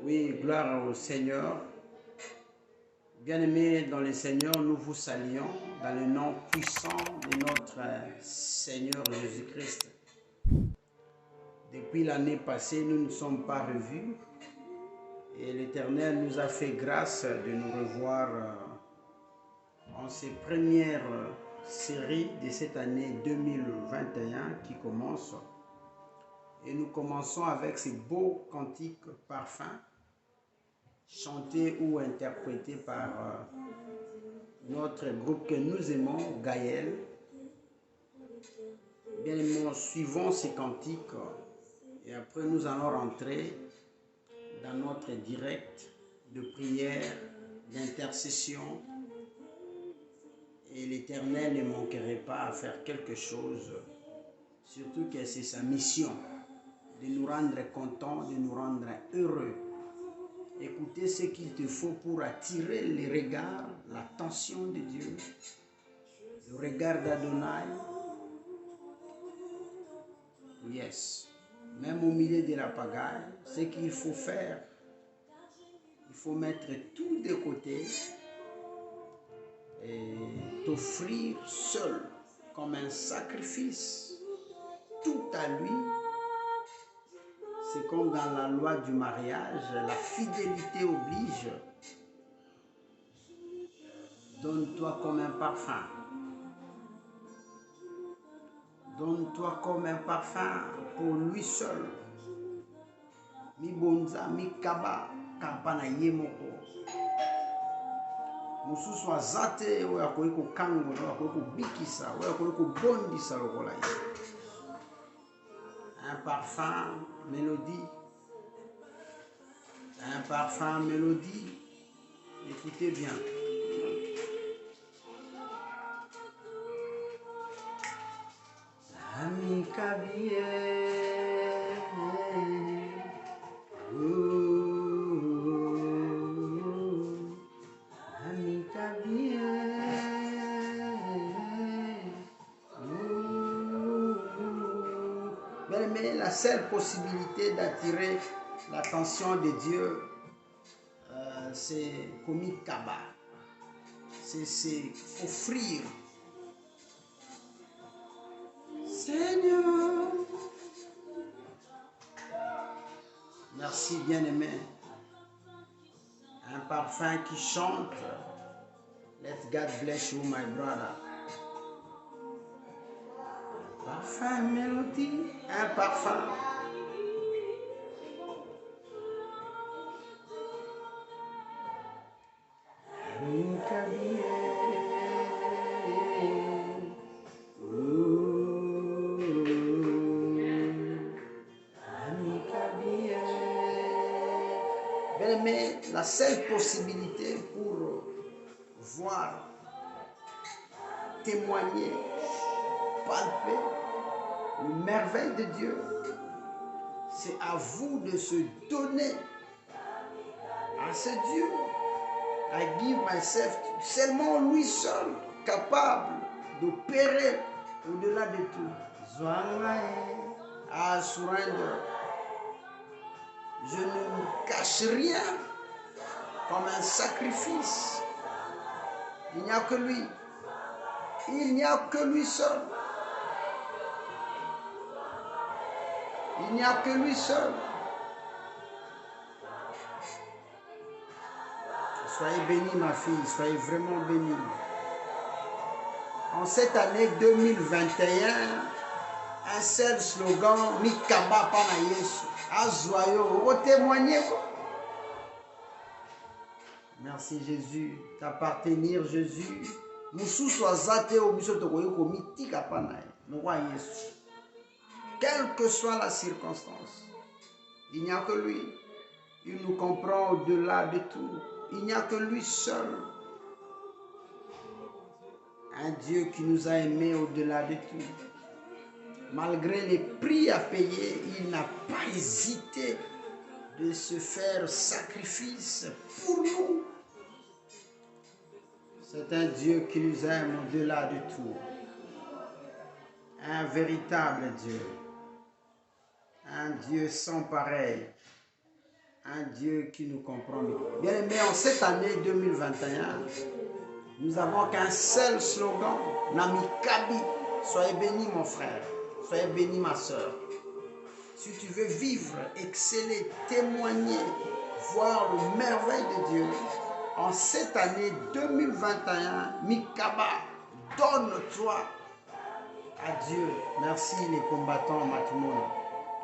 Oui, gloire au Seigneur. Bien-aimés dans le Seigneur, nous vous saluons dans le nom puissant de notre Seigneur Jésus-Christ. Depuis l'année passée, nous ne sommes pas revus et l'Éternel nous a fait grâce de nous revoir en ces premières séries de cette année 2021 qui commence. Et nous commençons avec ces beaux cantiques parfums chantés ou interprétés par notre groupe que nous aimons, Gaël. Bien aimés, suivons ces cantiques et après nous allons rentrer dans notre direct de prière, d'intercession. Et l'Éternel ne manquerait pas à faire quelque chose, surtout que c'est sa mission de nous rendre contents, de nous rendre heureux. Écoutez ce qu'il te faut pour attirer les regards, l'attention de Dieu, le regard d'Adonai. Yes. Même au milieu de la pagaille, ce qu'il faut faire, il faut mettre tout de côté et t'offrir seul comme un sacrifice, tout à lui. C'est comme dans la loi du mariage, la fidélité oblige. Donne-toi comme un parfum. Donne-toi comme un parfum pour lui seul. Mi bonza, mi kaba, kabana yemoko. Mususu azate, oya koiko kango, oya koiko bikisa, oya koiko bondisa lokola ye. Un parfum, mélodie. Un parfum, mélodie. Écoutez bien. Ami kabie. Mais la seule possibilité d'attirer l'attention de Dieu, c'est comme Kaba. C'est offrir. Seigneur. Merci bien-aimé. Un parfum qui chante. Let God bless you, my brother. Parfum, mélodie, un parfum. Mais la seule possibilité pour voir, témoigner, palper les merveilles de Dieu, c'est à vous de se donner à ce Dieu. I give myself to, seulement lui seul capable d'opérer au-delà de tout. I surrender. Je ne me cache rien comme un sacrifice. Il n'y a que lui. Il n'y a que lui seul. Il n'y a que lui seul. Soyez bénis, ma fille. Soyez vraiment bénis. En cette année 2021, un seul slogan, Mikaba Pana Yesu. Azoyo, témoigner. Merci Jésus, t'appartenir Jésus. Quelle que soit la circonstance, il n'y a que lui. Il nous comprend au-delà de tout. Il n'y a que lui seul. Un Dieu qui nous a aimés au-delà de tout. Malgré les prix à payer, il n'a pas hésité de se faire sacrifice pour nous. C'est un Dieu qui nous aime au-delà de tout. Un véritable Dieu. Un Dieu sans pareil. un Dieu qui nous comprend bien. Bien aimé, en cette année 2021, nous avons qu'un seul slogan, Nami Kabi. Soyez béni mon frère, soyez béni ma soeur. Si tu veux vivre, exceller, témoigner, voir le merveille de Dieu, en cette année 2021, Mikaba, donne-toi à Dieu. Merci les combattants Matmouna.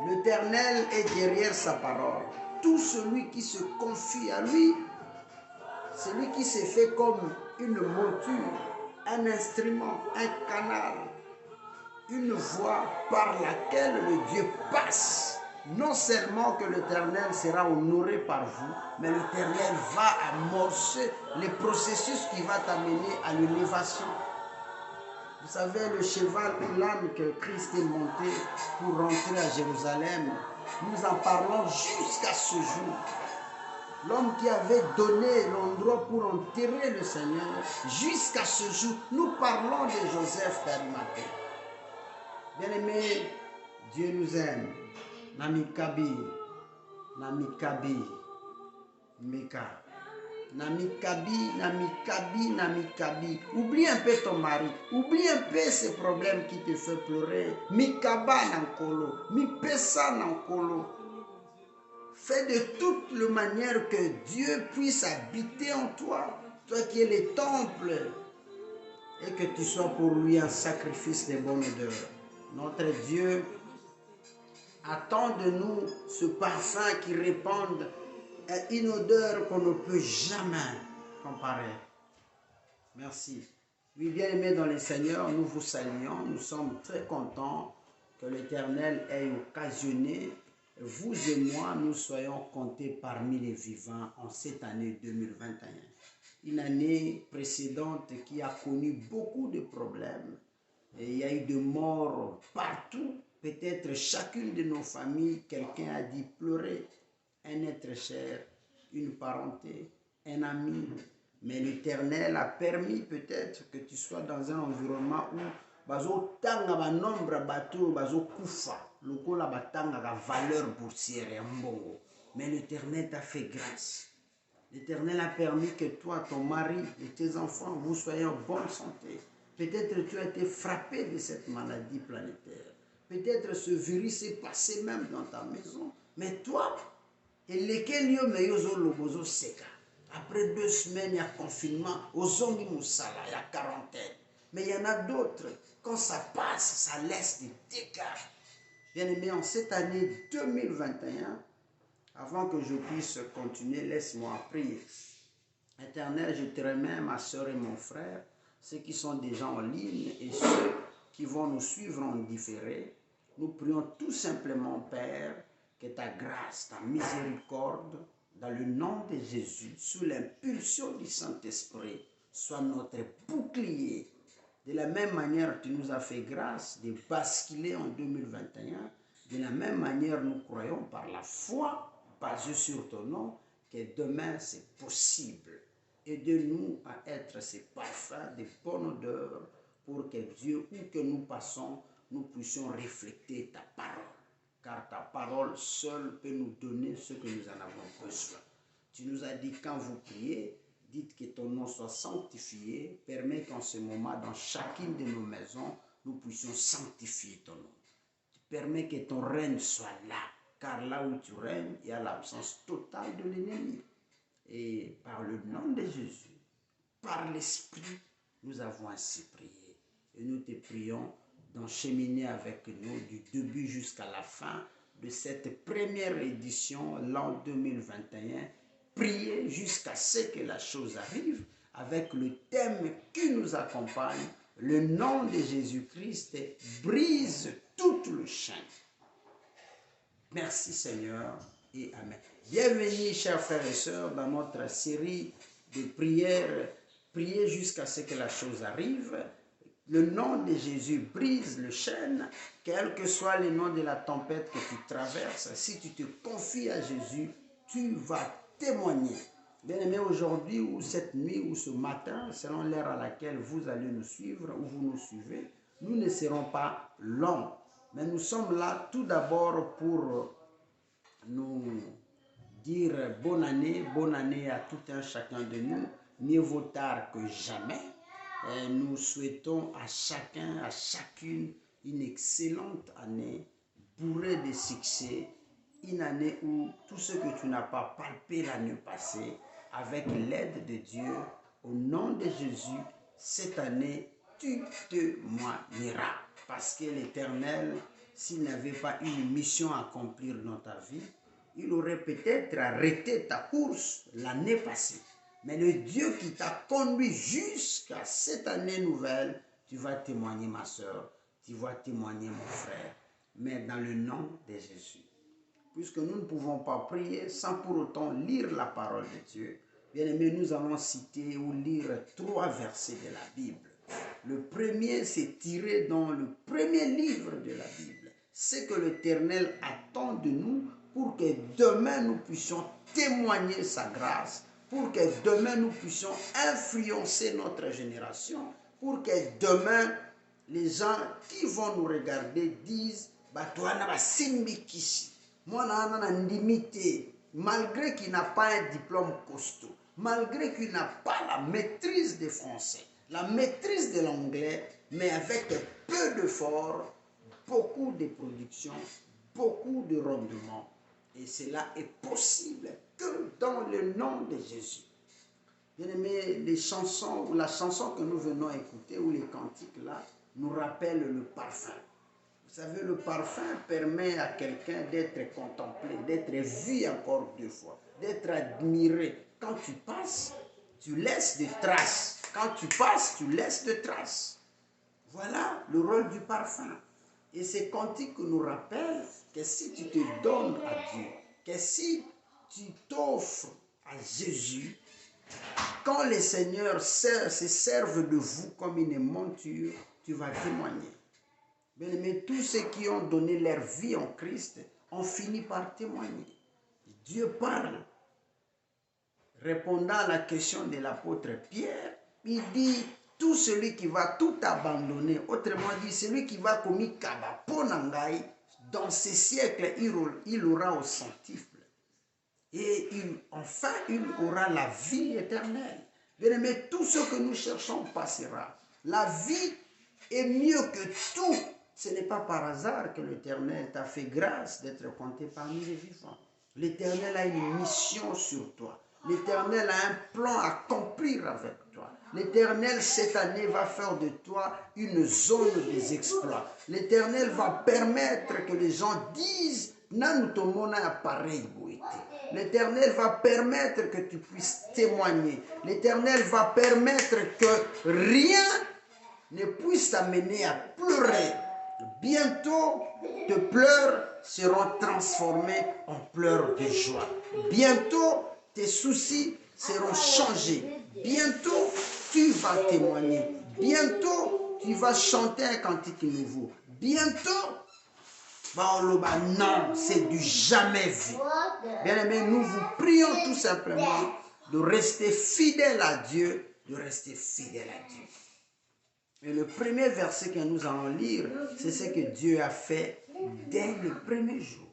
L'Éternel est derrière sa parole. Tout celui qui se confie à lui, celui qui se fait comme une monture, un instrument, un canal, une voie par laquelle le Dieu passe. Non seulement que l'Éternel sera honoré par vous, mais l'Éternel va amorcer les processus qui va t'amener à l'élévation. Vous savez, le cheval ou l'âne que Christ est monté pour rentrer à Jérusalem, nous en parlons jusqu'à ce jour. L'homme qui avait donné l'endroit pour enterrer le Seigneur, jusqu'à ce jour, nous parlons de Joseph d'Arimathée. Bien-aimé, Dieu nous aime. Nami Kabi, Nami Kabi, Mika. Nami Kabi, Nami Kabi, Nami Kabi. Oublie un peu ton mari. Oublie un peu ces problèmes qui te font pleurer. Mikaba nankolo, mi pesa nankolo. Fais de toute la manière que Dieu puisse habiter en toi. Toi qui es le temple. Et que tu sois pour lui un sacrifice de bonne odeur. Notre Dieu attend de nous ce parfum qui répande une odeur qu'on ne peut jamais comparer. Merci. Oui, bien aimés dans le Seigneur, nous vous saluons. Nous sommes très contents que l'Éternel ait occasionné, vous et moi, nous soyons comptés parmi les vivants en cette année 2021. Une année précédente qui a connu beaucoup de problèmes. Et il y a eu de morts partout. Peut-être chacune de nos familles, quelqu'un a dit pleurer. Un être cher, une parenté, un ami. Mais l'Éternel a permis peut-être que tu sois dans un environnement où bazo tanga ba nombre bateau bazo kufa lokola batanga ga valeur boursière mbongo. Mais l'Éternel t'a fait grâce. L'Éternel a permis que toi, ton mari et tes enfants, vous soyez en bonne santé. Peut-être tu as été frappé de cette maladie planétaire. Peut-être ce virus est passé même dans ta maison. Mais toi, et lesquels lieux mais yozo lobozo seka. Après 2 semaines, il y a confinement. Aux zongi moussala, il y a quarantaine. Mais il y en a d'autres. Quand ça passe, ça laisse des dégâts. Bien aimé, en cette année 2021, avant que je puisse continuer, laisse-moi prier. Éternel, je te remets ma soeur et mon frère, ceux qui sont déjà en ligne et ceux qui vont nous suivre en différé. Nous prions tout simplement, Père, que ta grâce, ta miséricorde, dans le nom de Jésus, sous l'impulsion du Saint-Esprit, soit notre bouclier. De la même manière, tu nous as fait grâce de basculer en 2021. De la même manière, nous croyons par la foi, basée sur ton nom, que demain c'est possible. Aide-nous à être ces parfums de bonne odeur pour que Dieu, où que nous passons, nous puissions refléter ta parole. Car ta parole seule peut nous donner ce que nous en avons besoin. Tu nous as dit quand vous priez, dites que ton nom soit sanctifié. Permets qu'en ce moment, dans chacune de nos maisons, nous puissions sanctifier ton nom. Permets que ton règne soit là. Car là où tu règnes, il y a l'absence totale de l'ennemi. Et par le nom de Jésus, par l'Esprit, nous avons ainsi prié. Et nous te prions d'encheminer avec nous du début jusqu'à la fin de cette première édition, l'an 2021. Prier jusqu'à ce que la chose arrive avec le thème qui nous accompagne. Le nom de Jésus-Christ brise toute le chaîne. Merci Seigneur et Amen. Bienvenue chers frères et sœurs dans notre série de prières. Priez jusqu'à ce que la chose arrive. Le nom de Jésus brise le chêne, quel que soit le nom de la tempête que tu traverses. Si tu te confies à Jésus, tu vas témoigner. Bien aimé, aujourd'hui ou cette nuit ou ce matin, selon l'heure à laquelle vous allez nous suivre ou vous nous suivez, nous ne serons pas longs. Mais nous sommes là tout d'abord pour nous dire bonne année à tout un chacun de nous. Mieux vaut tard que jamais. Et nous souhaitons à chacun, à chacune, une excellente année, bourrée de succès, une année où tout ce que tu n'as pas palpé l'année passée, avec l'aide de Dieu, au nom de Jésus, cette année, tu témoigneras. Parce que l'Éternel, s'il n'avait pas une mission à accomplir dans ta vie, il aurait peut-être arrêté ta course l'année passée. Mais le Dieu qui t'a conduit jusqu'à cette année nouvelle, tu vas témoigner, ma soeur, tu vas témoigner, mon frère, mais dans le nom de Jésus. Puisque nous ne pouvons pas prier sans pour autant lire la parole de Dieu, bien aimé, nous allons citer ou lire 3 versets de la Bible. Le premier, c'est tiré dans le premier livre de la Bible. C'est que l'Éternel attend de nous pour que demain nous puissions témoigner sa grâce, pour que demain nous puissions influencer notre génération, pour que demain les gens qui vont nous regarder disent malgré qu'il n'a pas un diplôme costaud, malgré qu'il n'a pas la maîtrise des français, la maîtrise de l'anglais, mais avec peu d'efforts, beaucoup de production, beaucoup de rendement. Et cela est possible que dans le nom de Jésus. Bien aimé, les chansons ou la chanson que nous venons écouter ou les cantiques là nous rappellent le parfum. Vous savez, le parfum permet à quelqu'un d'être contemplé, d'être vu encore 2 fois, d'être admiré. Quand tu passes, tu laisses des traces. Quand tu passes, tu laisses des traces. Voilà le rôle du parfum. Et ces cantiques nous rappellent que si tu te donnes à Dieu, que si tu t'offres à Jésus, quand les seigneurs se servent de vous comme une monture, tu vas témoigner. Bien-aimés, tous ceux qui ont donné leur vie en Christ ont fini par témoigner. Dieu parle. Répondant à la question de l'apôtre Pierre, il dit, tout celui qui va tout abandonner, autrement dit, celui qui va commettre kaba ponangai, dans ces siècles, il aura au centuple. Et enfin, il aura la vie éternelle. Bien-aimés, tout ce que nous cherchons passera. La vie est mieux que tout. Ce n'est pas par hasard que l'Éternel t'a fait grâce d'être compté parmi les vivants. L'Éternel a une mission sur toi. L'Éternel a un plan à accomplir avec toi. L'Éternel, cette année, va faire de toi une zone des exploits. L'Éternel va permettre que les gens disent « L'Éternel va permettre que tu puisses témoigner. L'Éternel va permettre que rien ne puisse t'amener à pleurer. Bientôt, tes pleurs seront transformés en pleurs de joie. Bientôt, tes soucis seront changés. Bientôt, tu vas témoigner. Bientôt, tu vas chanter un cantique nouveau. Bientôt, non, c'est du jamais vu. Bien aimé, nous vous prions tout simplement de rester fidèle à Dieu, de rester fidèle à Dieu. Et le premier verset que nous allons lire, c'est ce que Dieu a fait dès le premier jour.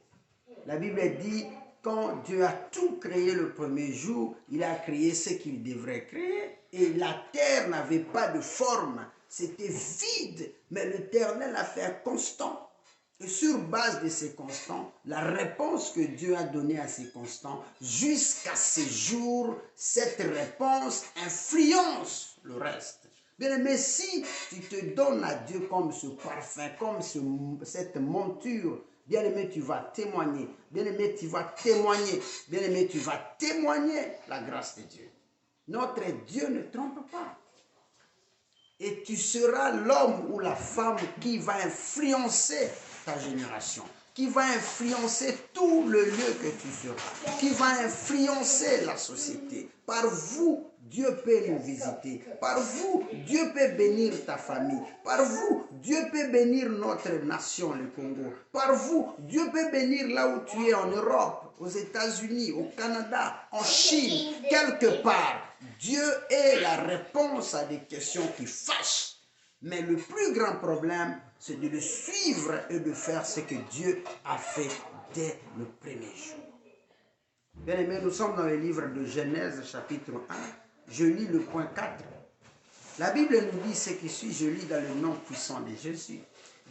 La Bible dit, quand Dieu a tout créé le premier jour, il a créé ce qu'il devrait créer. Et la terre n'avait pas de forme, c'était vide, mais l'Éternel a fait un constant. Et sur base de ces constants, la réponse que Dieu a donnée à ces constants, jusqu'à ce jour, cette réponse influence le reste. Bien aimé, si tu te donnes à Dieu comme ce parfum, comme cette monture, bien aimé, tu vas témoigner. Bien aimé, tu vas témoigner. Bien aimé, tu vas témoigner la grâce de Dieu. Notre Dieu ne trompe pas. Et tu seras l'homme ou la femme qui va influencer ta génération, qui va influencer tout le lieu que tu seras, qui va influencer la société. Par vous, Dieu peut nous visiter. Par vous, Dieu peut bénir ta famille. Par vous, Dieu peut bénir notre nation, le Congo. Par vous, Dieu peut bénir là où tu es en Europe, aux États-Unis, au Canada, en Chine, quelque part. Dieu est la réponse à des questions qui fâchent. Mais le plus grand problème, c'est de le suivre et de faire ce que Dieu a fait dès le premier jour. Bien aimé, nous sommes dans le livre de Genèse, chapitre 1. Je lis le point 4. La Bible nous dit ce qui suit, je lis dans le nom puissant de Jésus.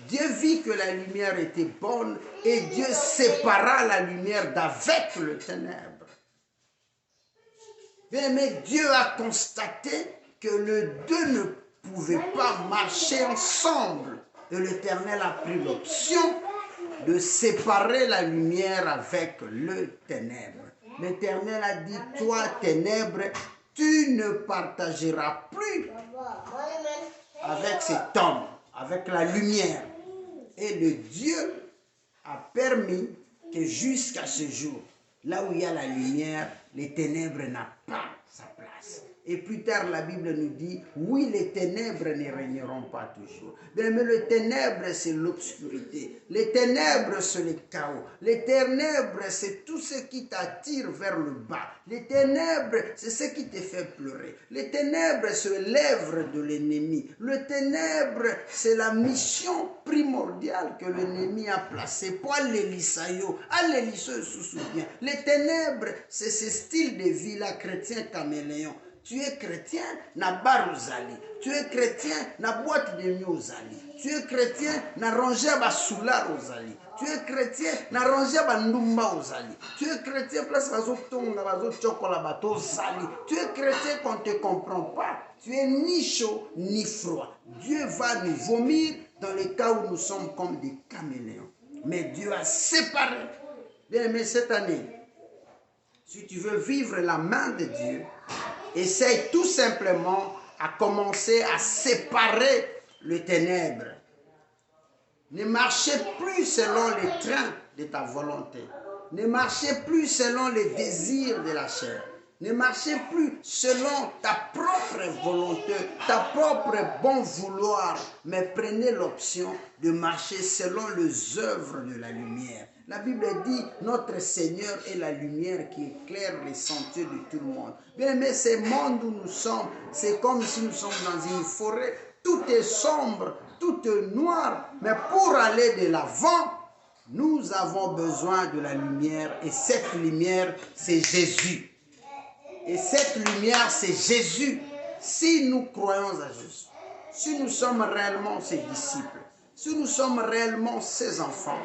Dieu vit que la lumière était bonne et Dieu sépara la lumière d'avec le ténèbre. Bien aimé, Dieu a constaté que les deux ne pouvaient pas marcher ensemble. Et l'Éternel a pris l'option de séparer la lumière avec le ténèbre. L'Éternel a dit, toi, ténèbres, tu ne partageras plus avec cet homme, avec la lumière. Et le Dieu a permis que jusqu'à ce jour, là où il y a la lumière, les ténèbres n'ont pas sa place. Et plus tard, la Bible nous dit, oui, les ténèbres ne régneront pas toujours. Mais le ténèbre, c'est l'obscurité. Les ténèbres, c'est le chaos. Les ténèbres, c'est tout ce qui t'attire vers le bas. Les ténèbres, c'est ce qui te fait pleurer. Les ténèbres, c'est l'œuvre de l'ennemi. Le ténèbre, c'est la mission primordiale que l'ennemi a placée pour l'Elisayo. L'Elisayo se souvient. Les ténèbres, c'est ce style de vie, la chrétien caméléon. Tu es chrétien, na bar ozali. Tu es chrétien, na boîte de nuit ozali. Tu es chrétien, na rangé ba soulard ozali. Tu es chrétien, na rangé ba ndumba ozali. Tu es chrétien, place bazo tonga, bazo chokola bato ozali. Tu es chrétien qu'on ne te comprend pas. Tu es ni chaud ni froid. Dieu va nous vomir dans les cas où nous sommes comme des caméléons. Mais Dieu a séparé. Bien aimé, cette année, si tu veux vivre la main de Dieu, essaye tout simplement à commencer à séparer le ténèbre. Ne marchez plus selon les trains de ta volonté. Ne marchez plus selon les désirs de la chair. Ne marchez plus selon ta propre volonté, ta propre bon vouloir, mais prenez l'option de marcher selon les œuvres de la lumière. La Bible dit, notre Seigneur est la lumière qui éclaire les sentiers de tout le monde. Bien aimé, ce monde où nous sommes, c'est comme si nous sommes dans une forêt, tout est sombre, tout est noir, mais pour aller de l'avant, nous avons besoin de la lumière, et cette lumière, c'est Jésus. Et cette lumière, c'est Jésus. Si nous croyons à Jésus, si nous sommes réellement ses disciples, si nous sommes réellement ses enfants,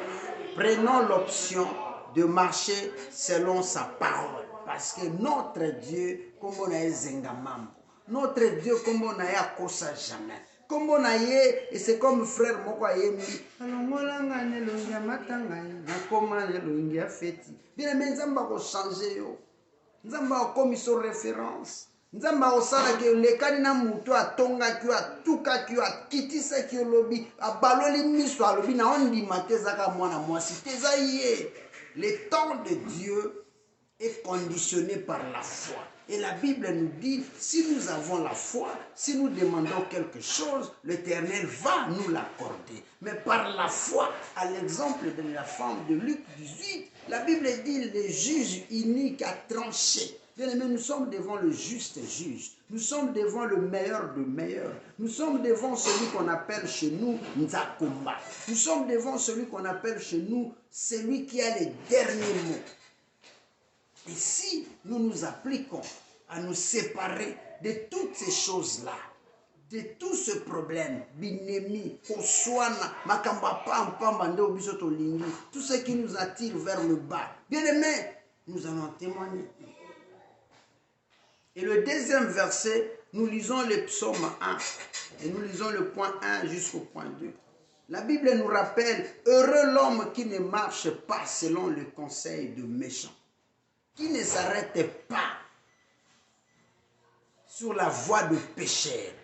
prenons l'option de marcher selon sa parole. Parce que notre Dieu, comme on a Zengamambo, notre Dieu, comme on a Yakosa jamais. Comme on a et c'est comme frère Mokoyemi. Bien aimé, nous avons changé. Nzamba komi so référence. Nzamba osala ke lekani na mutu atonga ki atuka ki akitisa ki lobi abaloli miso alobi na ondi matezaka mwana mwasi teza ye. Le temps de Dieu est conditionné par la foi. Et la Bible nous dit, si nous avons la foi, si nous demandons quelque chose, l'Éternel va nous l'accorder. Mais par la foi, à l'exemple de la femme de Luc 18, la Bible dit, le juge unique a tranché. Bien aimé, nous sommes devant le juste juge. Nous sommes devant le meilleur de meilleurs. Nous sommes devant celui qu'on appelle chez nous Nzakomba. Nous sommes devant celui qu'on appelle chez nous celui qui a les derniers mots. Et si nous nous appliquons à nous séparer de toutes ces choses-là, de tout ce problème, binemi, koswana, makamba pam, tout ce qui nous attire vers le bas, bien aimé, nous allons témoigner. Et le deuxième verset, nous lisons le psaume 1, et nous lisons le point 1 jusqu'au point 2. La Bible nous rappelle, heureux l'homme qui ne marche pas selon le conseil de méchants, qui ne s'arrête pas sur la voie de pécheurs,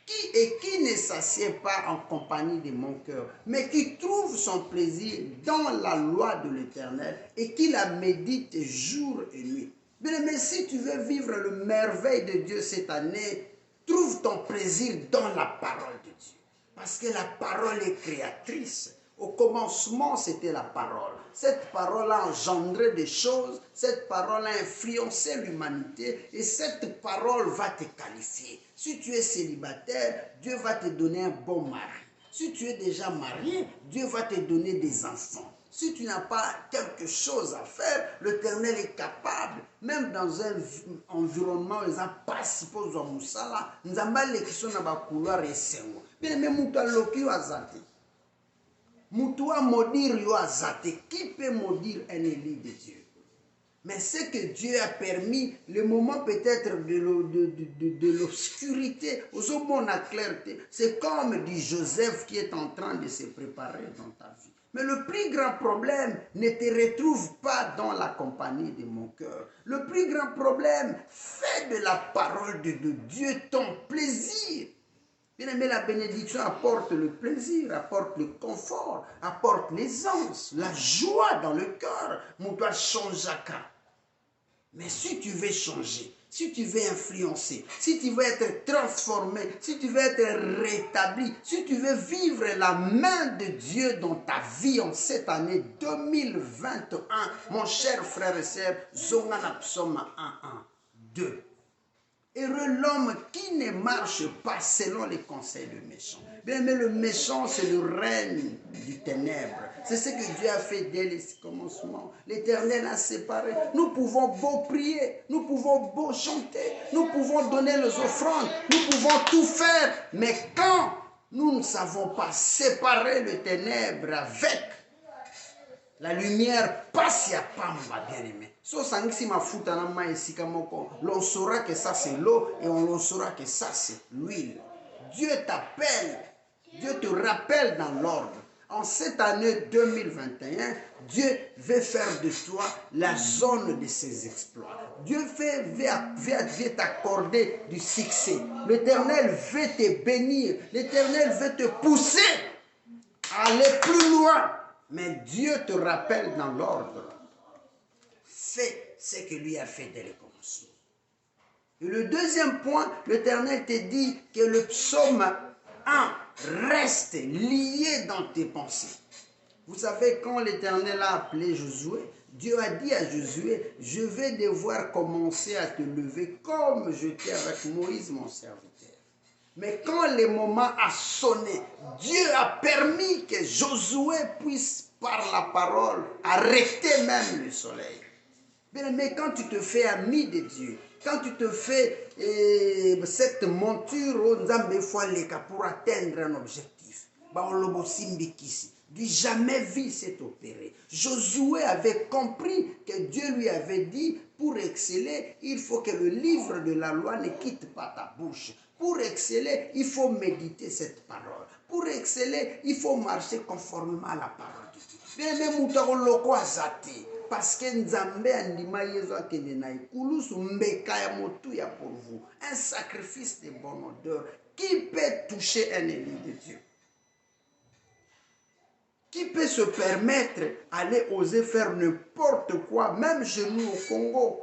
qui ne s'assied pas en compagnie de mon cœur, mais qui trouve son plaisir dans la loi de l'Éternel et qui la médite jour et nuit. Bien, mais si tu veux vivre le merveille de Dieu cette année, trouve ton plaisir dans la parole de Dieu. Parce que la parole est créatrice. Au commencement, c'était la parole. Cette parole a engendré des choses. Cette parole a influencé l'humanité. Et cette parole va te qualifier. Si tu es célibataire, Dieu va te donner un bon mari. Si tu es déjà marié, Dieu va te donner des enfants. Si tu n'as pas quelque chose à faire, l'Éternel est capable, même dans un environnement où ils n'ont pas supposé moussala, nous avons les questions dans le couloir et c'est moi. Bien, mais moutoua loki wa zate. Moutoua maudire yo azate. Qui peut maudire un élu de Dieu? Mais ce que Dieu a permis, le moment peut-être de l'obscurité, aux hommes à clarté, c'est comme dit Joseph qui est en train de se préparer dans ta vie. Mais le plus grand problème ne te retrouve pas dans la compagnie de mon cœur. Le plus grand problème, fais de la parole de Dieu ton plaisir. Bien aimé, la bénédiction apporte le plaisir, apporte le confort, apporte l'aisance, la joie dans le cœur. Mon doigt change à cas. Mais si tu veux changer, si tu veux influencer, si tu veux être transformé, si tu veux être rétabli, si tu veux vivre la main de Dieu dans ta vie en cette année 2021, mon cher frère et sœur, Zongana Psaume 1:2. Heureux l'homme qui ne marche pas selon les conseils du méchant. Bien, mais le méchant, c'est le règne du ténèbre. C'est ce que Dieu a fait dès le commencement. L'Éternel a séparé. Nous pouvons beau prier, nous pouvons beau chanter, nous pouvons donner les offrandes, nous pouvons tout faire. Mais quand nous ne savons pas séparer le ténèbre avec la lumière, passe à Pamba, bien aimé. L'on saura que ça c'est l'eau et on saura que ça c'est l'huile. Dieu t'appelle, Dieu te rappelle dans l'ordre. En cette année 2021, Dieu veut faire de toi la zone de ses exploits. Dieu veut t'accorder du succès. L'Éternel veut te bénir. L'Éternel veut te pousser à aller plus loin. Mais Dieu te rappelle dans l'ordre. Fais ce que lui a fait dès le commencement. Et le deuxième point, l'Éternel te dit que le psaume 1 reste lié dans tes pensées. Vous savez, quand l'Éternel a appelé Josué, Dieu a dit à Josué, je vais devoir commencer à te lever comme j'étais avec Moïse, mon serviteur. Mais quand le moment a sonné, Dieu a permis que Josué puisse, par la parole, arrêter même le soleil. Mais quand tu te fais ami de Dieu, quand tu te fais cette monture aux pour atteindre un objectif, du jamais vu s'est opéré. Josué avait compris que Dieu lui avait dit, pour exceller, il faut que le livre de la loi ne quitte pas ta bouche. Pour exceller, il faut méditer cette parole. Pour exceller, il faut marcher conformément à la parole de Dieu. Bien, parce que Nzambe andima yezo akende na ikulusu mbeka ya motuya pour vous. Un sacrifice de bonne odeur. Qui peut toucher un élu de Dieu? Qui peut se permettre d'aller oser faire n'importe quoi, même chez nous au Congo,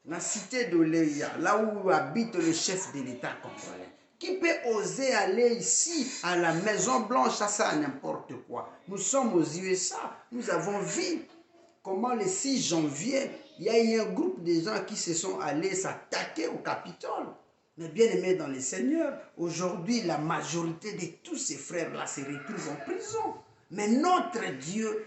la cité de Léa, là où habite le chef de l'État congolais? Qui peut oser aller ici à la Maison Blanche, ça n'importe quoi? Nous sommes aux USA, nous avons vu comment le 6 janvier, il y a eu un groupe de gens qui se sont allés s'attaquer au Capitole. Mais bien aimés dans le Seigneur, aujourd'hui, la majorité de tous ces frères-là se retrouvent en prison. Mais notre Dieu,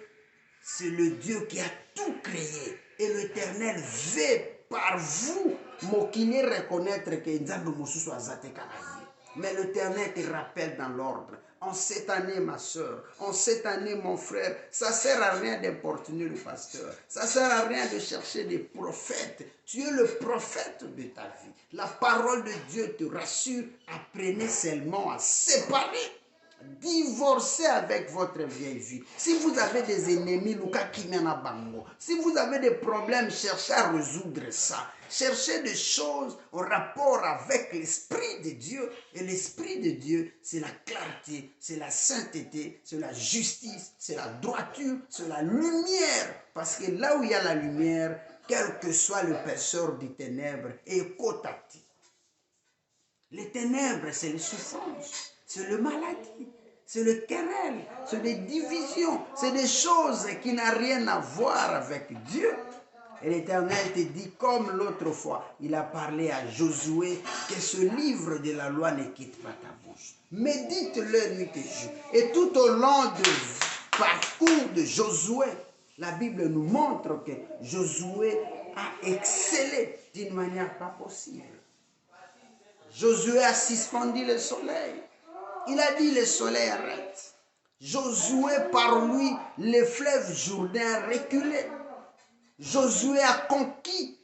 c'est le Dieu qui a tout créé. Et l'Éternel veut par vous, mokine reconnaître que Nzambe Mosusu azate kanaye. Mais l'Éternel te rappelle dans l'ordre. En cette année, ma soeur, en cette année, mon frère, ça ne sert à rien d'importuner le pasteur. Ça ne sert à rien de chercher des prophètes. Tu es le prophète de ta vie. La parole de Dieu te rassure. Apprenez seulement à séparer. Divorcez avec votre vieille vie. Si vous avez des ennemis, si vous avez des problèmes, cherchez à résoudre ça. Cherchez des choses en rapport avec l'Esprit de Dieu. Et l'Esprit de Dieu, c'est la clarté, c'est la sainteté, c'est la justice, c'est la droiture, c'est la lumière. Parce que là où il y a la lumière, quel que soit le pécheur des ténèbres, écoute à ti. Les ténèbres, c'est les souffrances. C'est le maladie, c'est le querelle, c'est des divisions, c'est des choses qui n'ont rien à voir avec Dieu. Et l'Éternel te dit, comme l'autre fois, il a parlé à Josué, que ce livre de la loi ne quitte pas ta bouche. Médite-le nuit et jour. Et tout au long parcours de Josué, la Bible nous montre que Josué a excellé d'une manière pas possible. Josué a suspendu le soleil. Il a dit le soleil arrête. Josué, par lui, le fleuve Jourdain reculait. Josué a conquis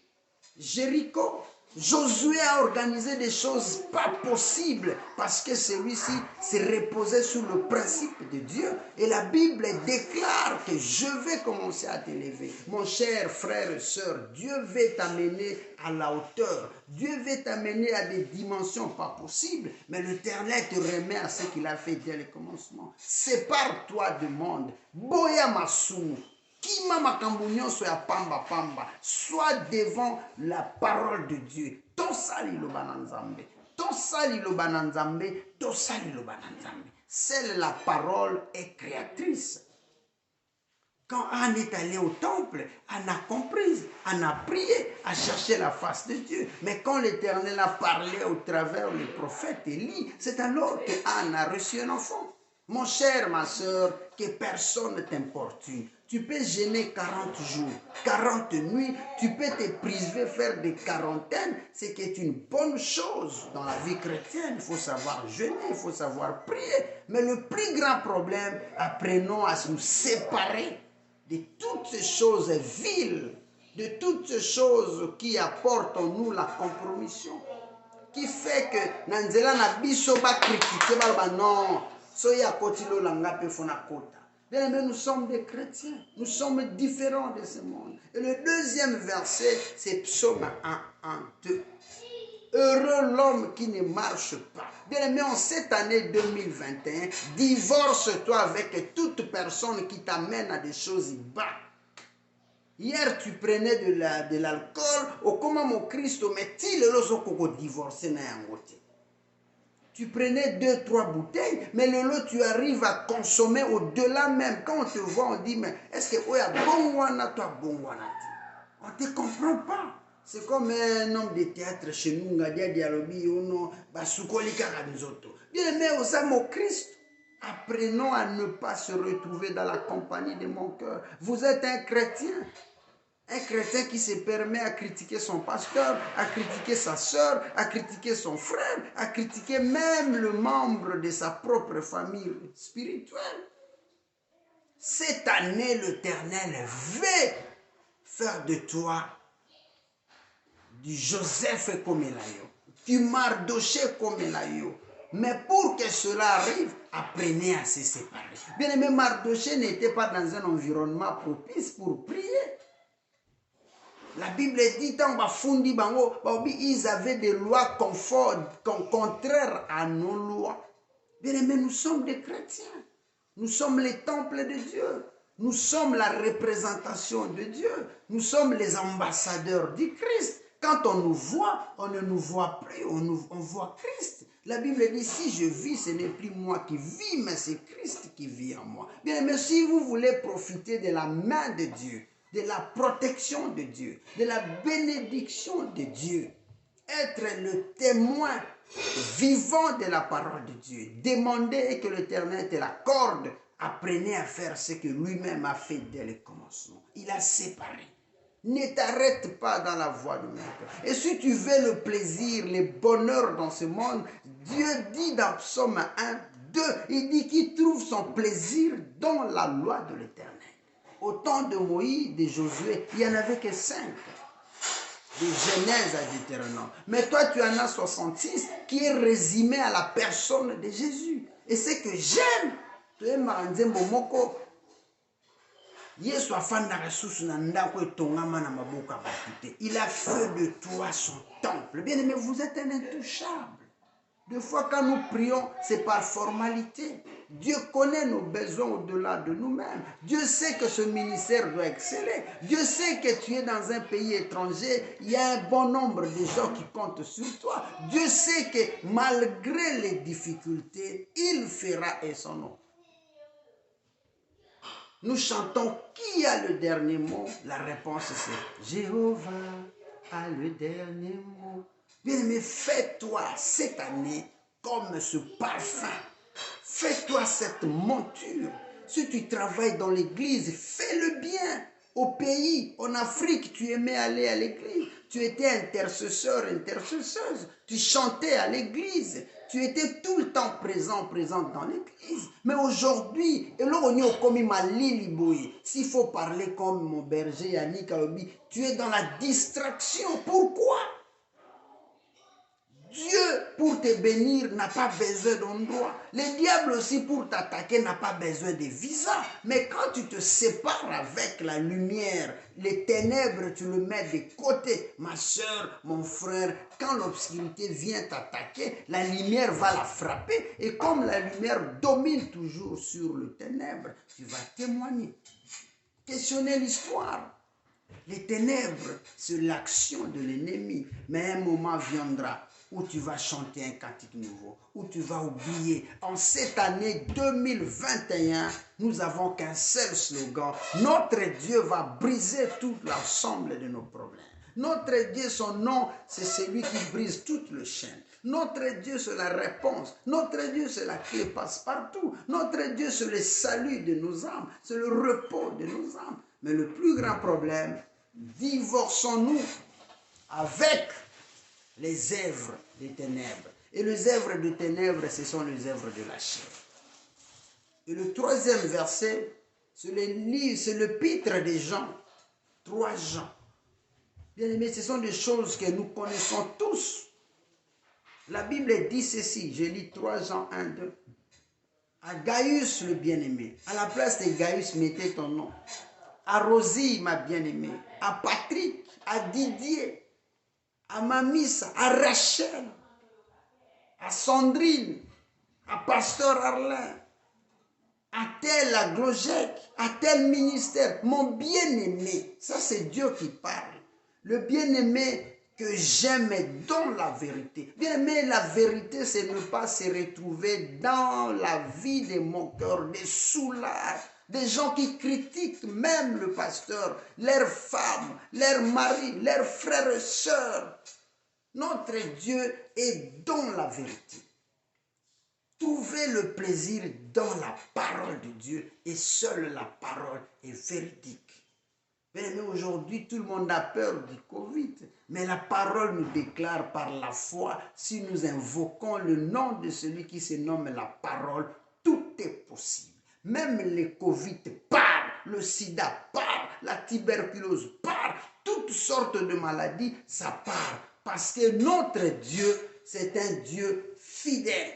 Jéricho. Josué a organisé des choses pas possibles parce que celui-ci se reposait sur le principe de Dieu. Et la Bible déclare que je vais commencer à t'élever. Mon cher frère et sœur, Dieu veut t'amener à la hauteur. Dieu veut t'amener à des dimensions pas possibles. Mais l'Éternel te remet à ce qu'il a fait dès le commencement. Sépare-toi du monde. Boya masou. Kima makambo nyonso ya pamba pamba, sois devant la parole de Dieu. Tosali loba na Nzambe, tosali loba na Nzambe, tosali loba na Nzambe. Seule la parole est créatrice. Quand Anne est allée au temple, Anne a compris, Anne a prié, a cherché la face de Dieu. Mais quand l'Éternel a parlé au travers le prophète Élie, c'est alors que Anne a reçu un enfant. Mon cher, ma soeur, que personne ne t'importune. Tu peux jeûner 40 jours, 40 nuits, tu peux te priver, faire des quarantaines, c'est qui est une bonne chose dans la vie chrétienne. Il faut savoir jeûner, il faut savoir prier. Mais le plus grand problème, apprenons à nous séparer de toutes ces choses viles, de toutes ces choses qui apportent en nous la compromission, qui fait que Nanzela na biso ba critiquer ba non, soya kotilo langa pe fona kota. Bien aimé, nous sommes des chrétiens, nous sommes différents de ce monde. Et le deuxième verset, c'est Psaume 1, 1, 2. Heureux l'homme qui ne marche pas. Bien aimé, en cette année 2021, divorce-toi avec toute personne qui t'amène à des choses bas. Hier, tu prenais de l'alcool, au comment mon Christ, mais tu le divorcé na yangote. Tu prenais 2-3 bouteilles, mais le lot, tu arrives à consommer au-delà même. Quand on te voit, on dit, mais est-ce que Oya Bongwana, toi Bongwana? On ne te comprend pas. C'est comme un homme de théâtre chez nous, Ngadia Dialobi, Ono, Basukolika Radzoto. Bien aimé, aux âmes au Christ, apprenons à ne pas se retrouver dans la compagnie de mon cœur. Vous êtes un chrétien. Un chrétien qui se permet à critiquer son pasteur, à critiquer sa soeur, à critiquer son frère, à critiquer même le membre de sa propre famille spirituelle. Cette année, l'Éternel veut faire de toi du Joseph comme Elayo, du Mardoché comme Elayo. Mais pour que cela arrive, apprenez à se séparer. Bien aimé, Mardoché n'était pas dans un environnement propice pour prier. La Bible dit, ils avaient des lois contraires à nos lois. Bien aimé, nous sommes des chrétiens. Nous sommes les temples de Dieu. Nous sommes la représentation de Dieu. Nous sommes les ambassadeurs du Christ. Quand on nous voit, on ne nous voit plus, on voit Christ. La Bible dit, si je vis, ce n'est plus moi qui vis, mais c'est Christ qui vit en moi. Bien aimé, si vous voulez profiter de la main de Dieu, de la protection de Dieu, de la bénédiction de Dieu, être le témoin vivant de la parole de Dieu, demandez que l'Éternel te l'accorde, apprenez à faire ce que lui-même a fait dès le commencement. Il a séparé. Ne t'arrête pas dans la voie du Maître. Et si tu veux le plaisir, le bonheur dans ce monde, Dieu dit dans Psaume 1, 2, il dit qu'il trouve son plaisir dans la loi de l'Éternel. Au temps de Moïse, de Josué, il n'y en avait que 5. De Genèse à Deutéronome. Mais toi, tu en as 66 qui est résumé à la personne de Jésus. Et ce que j'aime, il a fait de toi son temple. Bien aimé, vous êtes un intouchable. Des fois, quand nous prions, c'est par formalité. Dieu connaît nos besoins au-delà de nous-mêmes. Dieu sait que ce ministère doit exceller. Dieu sait que tu es dans un pays étranger. Il y a un bon nombre de gens qui comptent sur toi. Dieu sait que malgré les difficultés, il fera et son nom. Nous chantons qui a le dernier mot? La réponse c'est Jéhovah a le dernier mot. Bien-aimé, fais-toi cette année comme ce parfum. Fais-toi cette monture. Si tu travailles dans l'église, fais le bien. Au pays, en Afrique, tu aimais aller à l'église. Tu étais intercesseur, intercesseuse. Tu chantais à l'église. Tu étais tout le temps présente dans l'église. Mais aujourd'hui, s'il faut parler comme mon berger Yannick Alobi, tu es dans la distraction. Pourquoi? Dieu, pour te bénir, n'a pas besoin d'endroit. Le diable aussi, pour t'attaquer, n'a pas besoin de visa. Mais quand tu te sépares avec la lumière, les ténèbres, tu le mets de côté. Ma soeur, mon frère, quand l'obscurité vient t'attaquer, la lumière va la frapper. Et comme la lumière domine toujours sur le ténèbre, tu vas témoigner. Questionner l'histoire. Les ténèbres, c'est l'action de l'ennemi. Mais un moment viendra où tu vas chanter un cantique nouveau, où tu vas oublier. En cette année 2021, nous n'avons qu'un seul slogan. Notre Dieu va briser tout l'ensemble de nos problèmes. Notre Dieu, son nom, c'est celui qui brise toutes les chaînes. Notre Dieu, c'est la réponse. Notre Dieu, c'est la clé passe-partout. Notre Dieu, c'est le salut de nos âmes. C'est le repos de nos âmes. Mais le plus grand problème, divorçons-nous avec les œuvres des ténèbres. Et les œuvres des ténèbres, ce sont les œuvres de la chair. Et le troisième verset, c'est l'épître des Jean, 3 Jean. Bien aimés, ce sont des choses que nous connaissons tous. La Bible dit ceci, je lis 3 Jean 1, 2. À Gaius le bien-aimé, à la place de Gaius, mettez ton nom. À Rosie, ma bien-aimée, à Patrick, à Didier, à Mamissa, à Rachel, à Sandrine, à Pasteur Arlin, à tel, à Glogec, à tel ministère, mon bien-aimé, ça c'est Dieu qui parle, le bien-aimé que j'aime dans la vérité. Bien-aimé, la vérité, c'est ne pas se retrouver dans la vie de mon cœur, des soulards, des gens qui critiquent même le pasteur, leurs femmes, leurs maris, leurs frères et sœurs. Notre Dieu est dans la vérité. Trouvez le plaisir dans la parole de Dieu et seule la parole est véridique. Mais aujourd'hui, tout le monde a peur du Covid, mais la parole nous déclare par la foi, si nous invoquons le nom de celui qui se nomme la parole, tout est possible. Même le Covid part, le sida part, la tuberculose part, toutes sortes de maladies, ça part. Parce que notre Dieu, c'est un Dieu fidèle.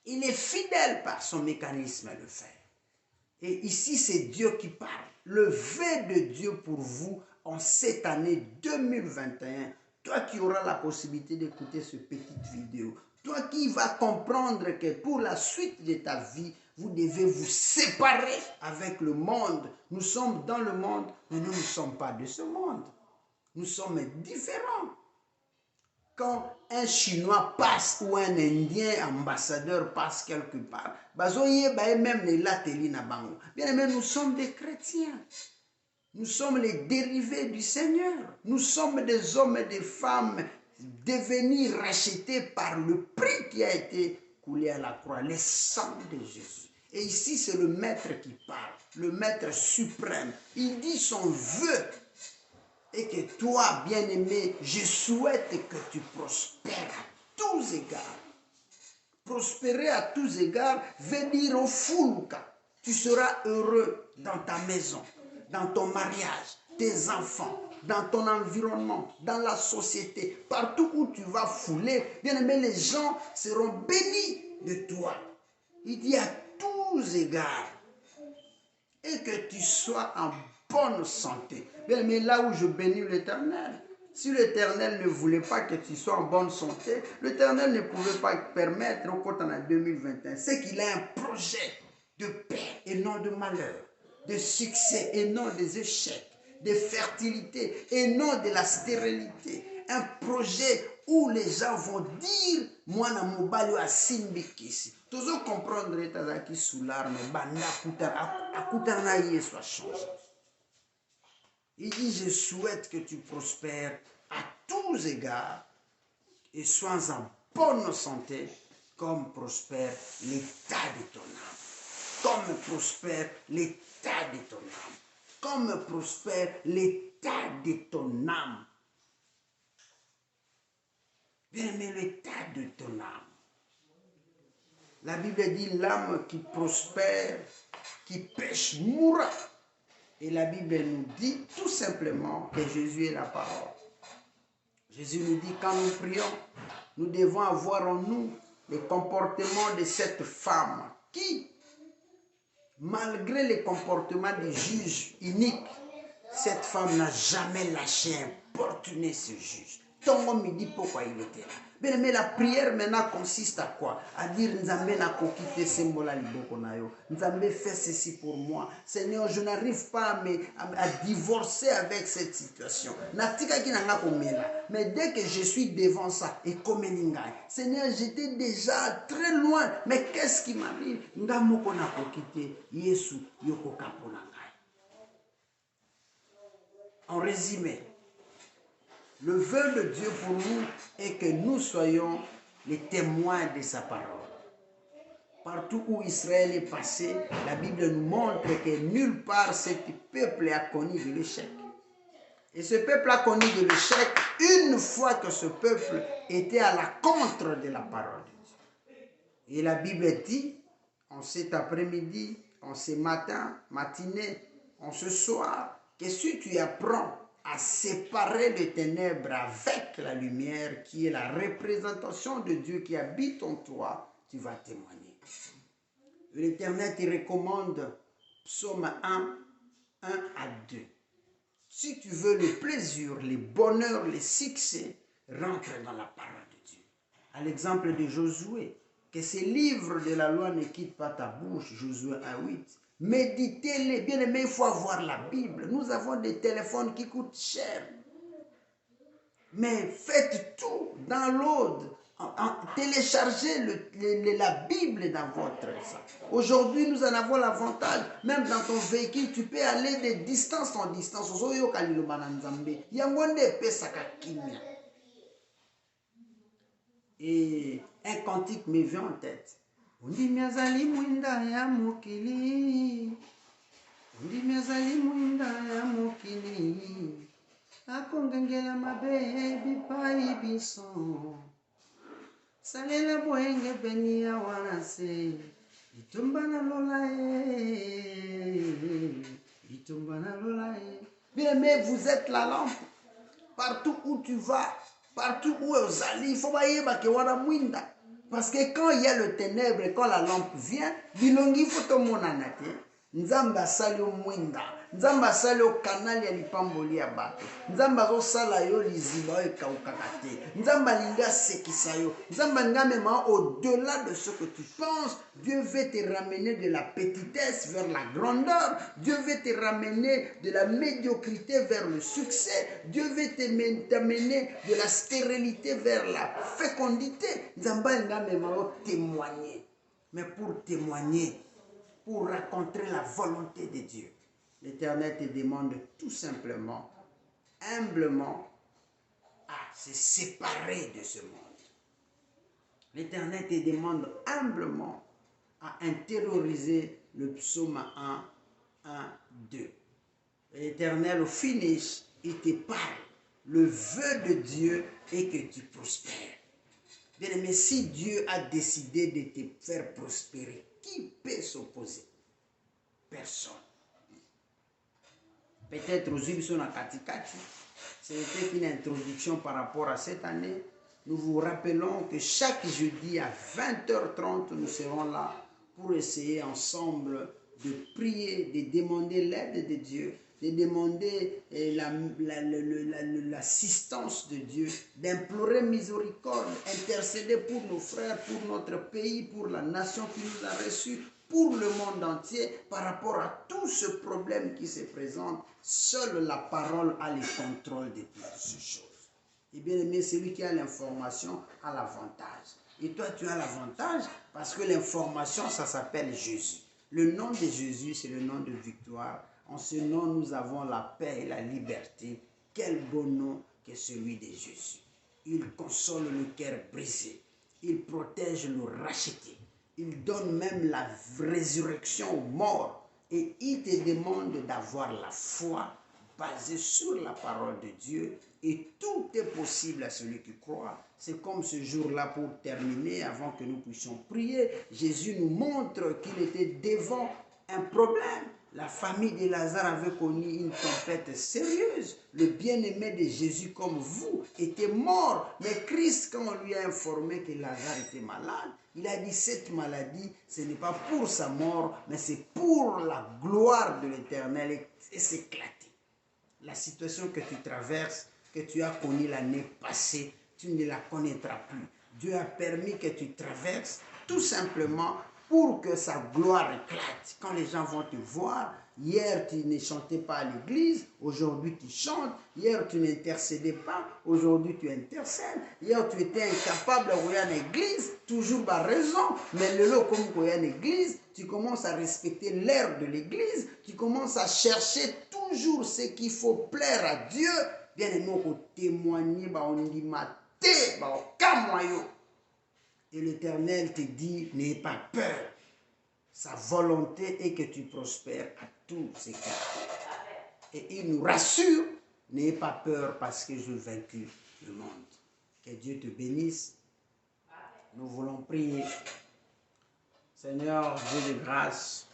Il est fidèle par son mécanisme à le faire. Et ici, c'est Dieu qui parle. Le vœu de Dieu pour vous en cette année 2021, toi qui auras la possibilité d'écouter cette petite vidéo, toi qui vas comprendre que pour la suite de ta vie, vous devez vous séparer avec le monde. Nous sommes dans le monde, mais nous ne sommes pas de ce monde. Nous sommes différents. Quand un Chinois passe ou un Indien ambassadeur passe quelque part, bien aimé, nous sommes des chrétiens. Nous sommes les dérivés du Seigneur. Nous sommes des hommes et des femmes devenus rachetés par le prix qui a été coulé à la croix, le sang de Jésus. Et ici, c'est le maître qui parle, le maître suprême. Il dit son vœu. Et que toi, bien-aimé, je souhaite que tu prospères à tous égards. Prospérer à tous égards veut dire au foulouka. Tu seras heureux dans ta maison, dans ton mariage, tes enfants, dans ton environnement, dans la société. Partout où tu vas fouler, bien-aimé, les gens seront bénis de toi. Il dit à tous égards. Et que tu sois en bonne santé. Bien, mais là où je bénis l'Éternel, si l'Éternel ne voulait pas que tu sois en bonne santé, l'Éternel ne pouvait pas permettre, au côté en 2021, c'est qu'il a un projet de paix et non de malheur, de succès et non des échecs, de fertilité et non de la stérilité. Un projet où les gens vont dire, moi na mobali wa simbikisi. Toujours comprendre etazaki sous l'arme, banda akutana na Yesu a changé. Il dit, je souhaite que tu prospères à tous égards et sois en bonne santé comme prospère l'état de ton âme. comme prospère l'état de ton âme. Comme prospère l'état de ton âme. Bien-aimé, l'état de ton âme. La Bible dit l'âme qui prospère, qui pêche, mourra. Et la Bible nous dit tout simplement que Jésus est la parole. Jésus nous dit quand nous prions, nous devons avoir en nous le comportement de cette femme qui, malgré le comportement des juges uniques, cette femme n'a jamais lâché importuner ce juge. Tongo me dit pourquoi il était là. Bien, mais la prière maintenant consiste à quoi? À dire Nzambe na kokite sembola liboko na yo. Nzambe fait ceci pour moi. Seigneur, je n'arrive pas à divorcer avec cette situation. Natika ki nanga komela. Mais dès que je suis devant ça, et comme Ningay, Seigneur, j'étais déjà très loin. Mais qu'est-ce qui m'arrive? Ngamoko na kokite Yesu yoko kaponanga. En résumé, le vœu de Dieu pour nous est que nous soyons les témoins de sa parole. Partout où Israël est passé, la Bible nous montre que nulle part ce peuple a connu de l'échec. Et ce peuple a connu de l'échec une fois que ce peuple était à la contre de la parole de Dieu. Et la Bible dit, en cet après-midi, en ce matin, matinée, en ce soir, que si tu apprends à séparer les ténèbres avec la lumière qui est la représentation de Dieu qui habite en toi, tu vas témoigner. L'Éternel te recommande Psaume 1, 1 à 2. Si tu veux le plaisir, le bonheur, le succès, rentre dans la parole de Dieu. À l'exemple de Josué, que ces livres de la loi ne quittent pas ta bouche, Josué 1, 8. Méditez-les. Bien aimé, il faut avoir la Bible. Nous avons des téléphones qui coûtent cher. Mais faites tout dans l'ordre. Téléchargez la Bible dans votre sac. Aujourd'hui, nous en avons l'avantage. Même dans ton véhicule, tu peux aller de distance en distance. Et un cantique me vient en tête. Undimi azali mwinda ya mokili, undimi azali mwinda ya mokili, akongengela mabe bipai biso, salela boenge beni ya wanase, itumba na lola itumba na lola. Bien aimé, vous êtes la lampe. Partout où tu vas, partout où vous allez, il faut pas y aller wana mwinda. Parce que quand il y a le ténèbre, quand la lampe vient, bilongi faut tout mon anate. Nzamba sali o mwinda. Nzamba sali o kanali ya lipamboli ya bato. Nzamba zo sala yo liziba yo kaukakate. Nzamba linga sekisa yo. Nzamba ngamema au-delà de ce que tu penses, Dieu veut te ramener de la petitesse vers la grandeur. Dieu veut te ramener de la médiocrité vers le succès. Dieu veut t'amener de la stérilité vers la fécondité. Nzamba ngamema o témoigner. Mais pour témoigner, pour raconter la volonté de Dieu, l'Éternel te demande tout simplement, humblement, à se séparer de ce monde. L'Éternel te demande humblement à intérioriser le psaume 1, 1, 2. L'Éternel, au finish, il te parle. Le vœu de Dieu est que tu prospères. Bien aimé, si Dieu a décidé de te faire prospérer, qui peut s'opposer? Personne. Peut-être aux Ubisson à Katikati, c'était une introduction par rapport à cette année. Nous vous rappelons que chaque jeudi à 20h30, nous serons là pour essayer ensemble de prier, de demander l'aide de Dieu, de demander l'assistance de Dieu, d'implorer miséricorde, intercéder pour nos frères, pour notre pays, pour la nation qui nous a reçus, pour le monde entier, par rapport à tout ce problème qui se présente. Seule la parole a le contrôle de toutes ces choses. Et bien aimé, celui qui a l'information a l'avantage. Et toi, tu as l'avantage parce que l'information, ça s'appelle Jésus. Le nom de Jésus, c'est le nom de victoire. En ce nom, nous avons la paix et la liberté. Quel beau nom que celui de Jésus. Il console le cœur brisé. Il protège le racheté. Il donne même la résurrection aux morts. Et il te demande d'avoir la foi basée sur la parole de Dieu. Et tout est possible à celui qui croit. C'est comme ce jour-là, pour terminer, avant que nous puissions prier, Jésus nous montre qu'il était devant un problème. La famille de Lazare avait connu une tempête sérieuse. Le bien-aimé de Jésus, comme vous, était mort. Mais Christ, quand on lui a informé que Lazare était malade, il a dit, cette maladie, ce n'est pas pour sa mort, mais c'est pour la gloire de l'Éternel. Et c'est éclaté. La situation que tu traverses, que tu as connue l'année passée, tu ne la connaîtras plus. Dieu a permis que tu traverses tout simplement pour que sa gloire éclate. Quand les gens vont te voir, hier tu ne chantais pas à l'église, aujourd'hui tu chantes. Hier tu n'intercédais pas, aujourd'hui tu intercèdes. Hier tu étais incapable de regarder l'église, toujours par raison. Mais le lot comme regarder l'église, tu commences à respecter l'ère de l'église, tu commences à chercher toujours ce qu'il faut plaire à Dieu. Bien aimé, on témoigner, on dit maté, et l'Éternel te dit, n'aie pas peur. Sa volonté est que tu prospères à tous ces cas. Et il nous rassure, n'aie pas peur parce que je vaincu le monde. Que Dieu te bénisse. Nous voulons prier. Seigneur, Dieu de grâce,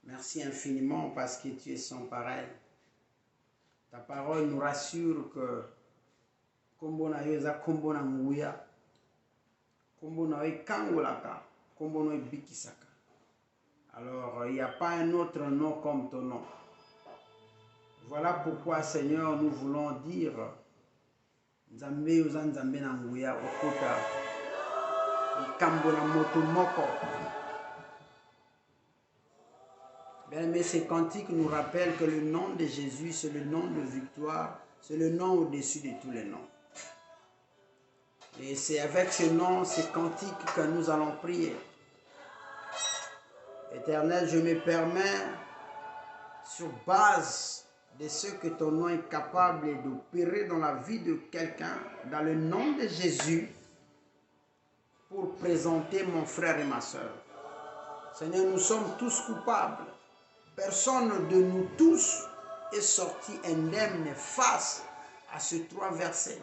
merci infiniment parce que tu es sans pareil. Ta parole nous rassure que kombo na yo eza kombo na nguya, kombo na yo ekangolaka, kombo na yo ebikisaka. Alors, il n'y a pas un autre nom comme ton nom. Voilà pourquoi, Seigneur, nous voulons dire Nzambe oza Nzambe na nguya okota ekambo na moto moko. Bien-aimé, ces cantiques nous rappellent que le nom de Jésus, c'est le nom de victoire, c'est le nom au-dessus de tous les noms. Et c'est avec ce nom, ces cantiques que nous allons prier. Éternel, je me permets, sur base de ce que ton nom est capable d'opérer dans la vie de quelqu'un, dans le nom de Jésus, pour présenter mon frère et ma soeur. Seigneur, nous sommes tous coupables. Personne de nous tous est sorti indemne face à ces trois versets.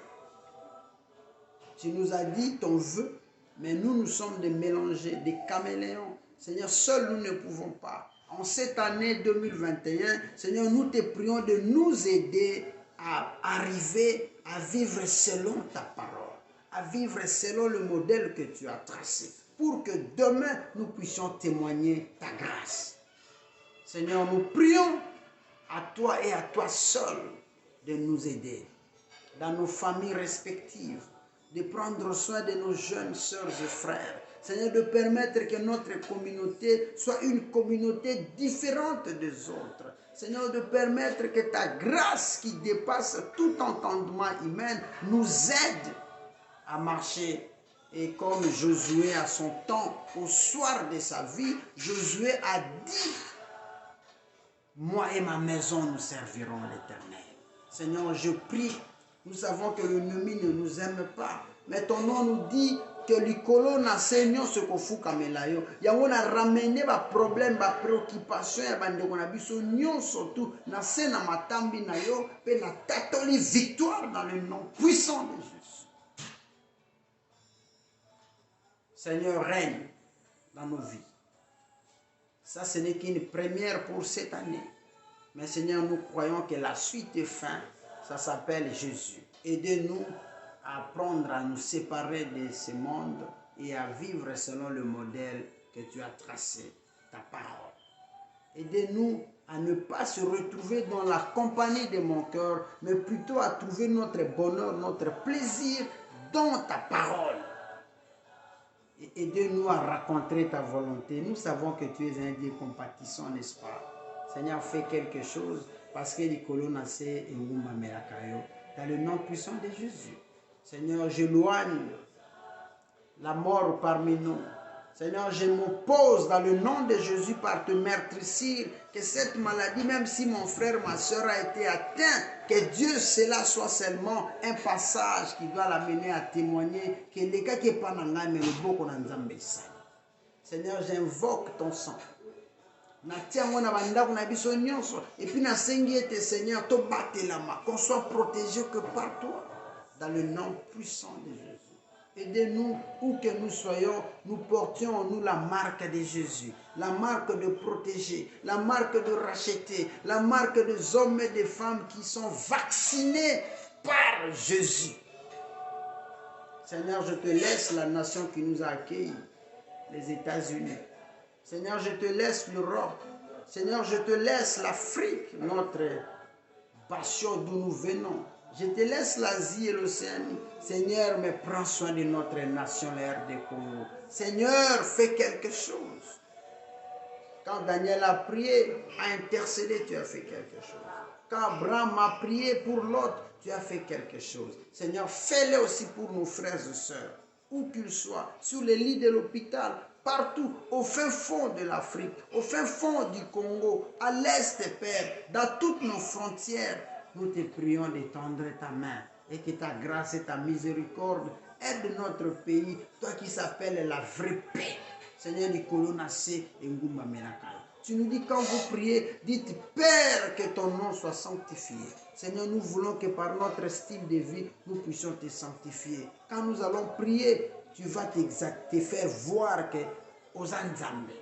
Tu nous as dit ton vœu, mais nous sommes des mélangés, des caméléons. Seigneur, seuls nous ne pouvons pas. En cette année 2021, Seigneur, nous te prions de nous aider à arriver à vivre selon ta parole, à vivre selon le modèle que tu as tracé, pour que demain nous puissions témoigner ta grâce. Seigneur, nous prions à toi et à toi seul de nous aider dans nos familles respectives, de prendre soin de nos jeunes sœurs et frères. Seigneur, de permettre que notre communauté soit une communauté différente des autres. Seigneur, de permettre que ta grâce qui dépasse tout entendement humain nous aide à marcher. Et comme Josué à son temps, au soir de sa vie, Josué a dit, moi et ma maison, nous servirons l'Éternel. Seigneur, je prie. Nous savons que l'ennemi ne nous aime pas. Mais ton nom nous dit que l'icolo na Seigneur se kofu kamelayo. Yango na ramener ba problème, ba préoccupation ya bandeko na biso nyonso tout na se na matambi na yo pe na tatoli victoire dans le nom puissant de Jésus. Seigneur, règne dans nos vies. Ça, ce n'est qu'une première pour cette année. Mais Seigneur, nous croyons que la suite est fin. Ça s'appelle Jésus. Aidez-nous à apprendre à nous séparer de ce monde et à vivre selon le modèle que tu as tracé, ta parole. Aidez-nous à ne pas se retrouver dans la compagnie de mon cœur, mais plutôt à trouver notre bonheur, notre plaisir dans ta parole. Et aidez-nous à raconter ta volonté. Nous savons que tu es un Dieu compatissant, n'est-ce pas? Seigneur, fais quelque chose parce que les colonnes et dans le nom puissant de Jésus. Seigneur, j'éloigne la mort parmi nous. Seigneur, je m'oppose dans le nom de Jésus par te meurtrissir que cette maladie, même si mon frère, ma soeur a été atteint, que Dieu, cela soit seulement un passage qui doit l'amener à témoigner que les gars qui est pas dans mais le beau qu'on a. Seigneur, j'invoque ton sang. Et puis, Seigneur, qu'on soit protégé que par toi, dans le nom puissant de Jésus. Aidez-nous, où que nous soyons, nous portions en nous la marque de Jésus, la marque de protéger, la marque de racheter, la marque des hommes et des femmes qui sont vaccinés par Jésus. Seigneur, je te laisse la nation qui nous a accueillis, les États-Unis. Seigneur, je te laisse l'Europe. Seigneur, je te laisse l'Afrique, notre bastion d'où nous venons. Je te laisse l'Asie et l'Océanie. Seigneur, mais prends soin de notre nation, la RD Congo. Seigneur, fais quelque chose. Quand Daniel a prié, a intercédé, tu as fait quelque chose. Quand Abraham a prié pour l'autre, tu as fait quelque chose. Seigneur, fais-le aussi pour nos frères et sœurs, où qu'ils soient, sur les lits de l'hôpital, partout, au fin fond de l'Afrique, au fin fond du Congo, à l'est, Père, dans toutes nos frontières. Nous te prions d'étendre ta main et que ta grâce et ta miséricorde aident notre pays, toi qui s'appelles la vraie paix. Seigneur, tu nous dis quand vous priez, dites Père, que ton nom soit sanctifié. Seigneur, nous voulons que par notre style de vie, nous puissions te sanctifier. Quand nous allons prier, tu vas te faire voir que aux Anzambé.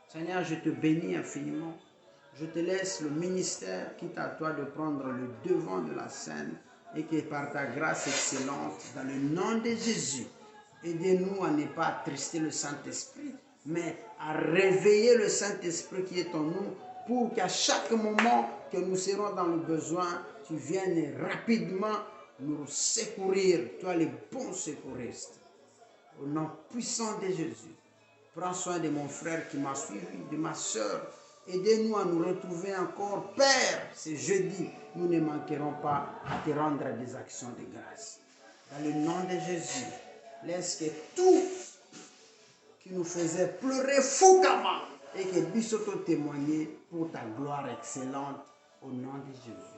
Seigneur, je te bénis infiniment. Je te laisse le ministère, quitte à toi de prendre le devant de la scène et que par ta grâce excellente, dans le nom de Jésus, aidez-nous à ne pas attrister le Saint-Esprit, mais à réveiller le Saint-Esprit qui est en nous pour qu'à chaque moment que nous serons dans le besoin, tu viennes rapidement nous secourir, toi le bon secouriste. Au nom puissant de Jésus, prends soin de mon frère qui m'a suivi, de ma soeur. Aidez-nous à nous retrouver encore. Père, ce jeudi, nous ne manquerons pas à te rendre des actions de grâce. Dans le nom de Jésus, laisse que tout qui nous faisait pleurer fougamment et que Bissoto témoigner pour ta gloire excellente au nom de Jésus.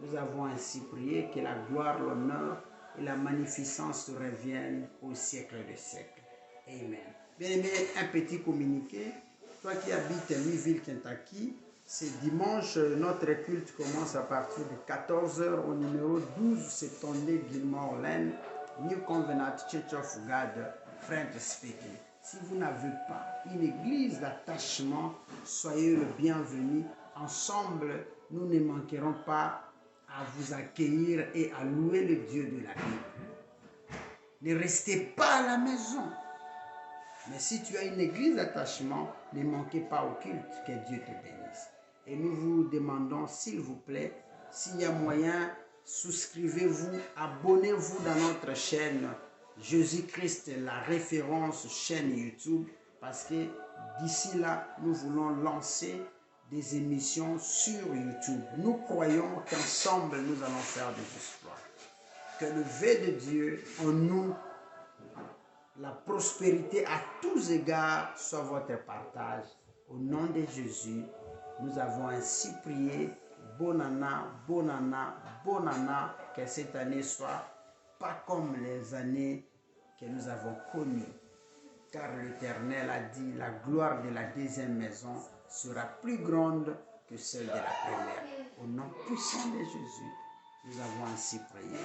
Nous avons ainsi prié que la gloire, l'honneur et la magnificence te reviennent au siècle des siècles. Amen. Bien-aimé, un petit communiqué. Toi qui habites Louisville, Kentucky, c'est dimanche, notre culte commence à partir de 14h au numéro 12 70 Gilmore Lane, New Covenant Church of God, French speaking. Si vous n'avez pas une église d'attachement, soyez le bienvenu. Ensemble, nous ne manquerons pas à vous accueillir et à louer le Dieu de la Bible. Ne restez pas à la maison. Mais si tu as une église d'attachement, ne manquez pas au culte, que Dieu te bénisse. Et nous vous demandons, s'il vous plaît, s'il y a moyen, souscrivez-vous, abonnez-vous dans notre chaîne Jésus-Christ, la référence chaîne YouTube, parce que d'ici là, nous voulons lancer des émissions sur YouTube. Nous croyons qu'ensemble, nous allons faire des exploits. Que le vœu de Dieu en nous, la prospérité à tous égards soit votre partage. Au nom de Jésus, nous avons ainsi prié. Bonne année, bonne année, bonne année. Que cette année soit pas comme les années que nous avons connues. Car l'Éternel a dit, la gloire de la deuxième maison sera plus grande que celle de la première. Au nom puissant de Jésus, nous avons ainsi prié.